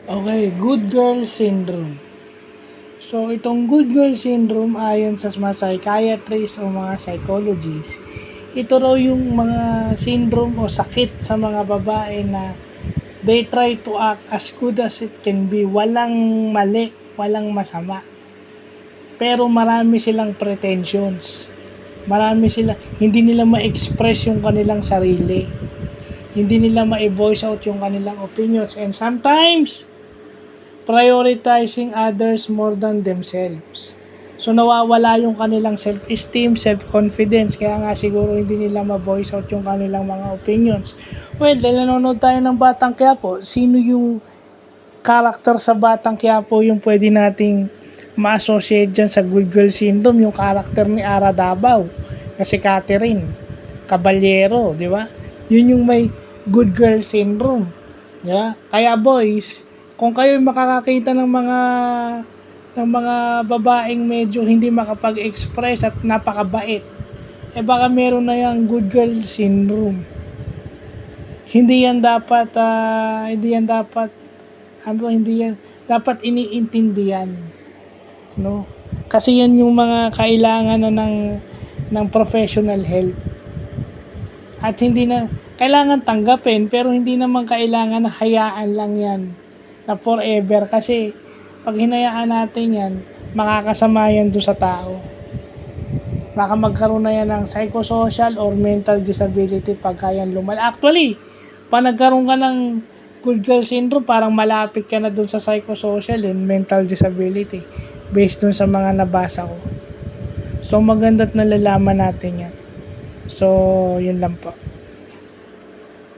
Okay, good girl syndrome. So, itong good girl syndrome ayon sa mga psychiatrists o mga psychologists, ito raw yung mga syndrome o sakit sa mga babae na they try to act as good as it can be. Walang mali, walang masama. Pero marami silang pretensions. Hindi nila ma-express yung kanilang sarili. Hindi nila ma-voice out yung kanilang opinions. And sometimes, prioritizing others more than themselves. So nawawala yung kanilang self-esteem, self-confidence, kaya nga siguro hindi nila ma-voice out yung kanilang mga opinions. Well, dahil nanonood tayo ng Batang Quiapo, sino yung character sa Batang Quiapo yung pwede nating ma-associate dyan sa good girl syndrome? Yung character ni Ara Davao, na si Catherine Caballero, di ba? Yun yung may good girl syndrome. Di ba? Kaya boys, kung kayo makakakita ng mga babaeng medyo hindi makapag-express at napakabait, baka meron na yung good girl syndrome. Hindi yan dapat dapat iniintindihan, no? Kasi yan yung mga kailangan na ng professional help. At hindi na kailangan tanggapin, pero hindi naman kailangan na hayaan lang yan na forever, kasi pag hinayaan natin yan, makakasama yan doon sa tao. Baka magkaroon na yan ng psychosocial or mental disability pagka yan lumala. Actually, pag nagkaroon ka ng good girl syndrome, parang malapit ka na doon sa psychosocial and mental disability based doon sa mga nabasa ko. So, maganda't nalalaman natin yan. So, yun lang po.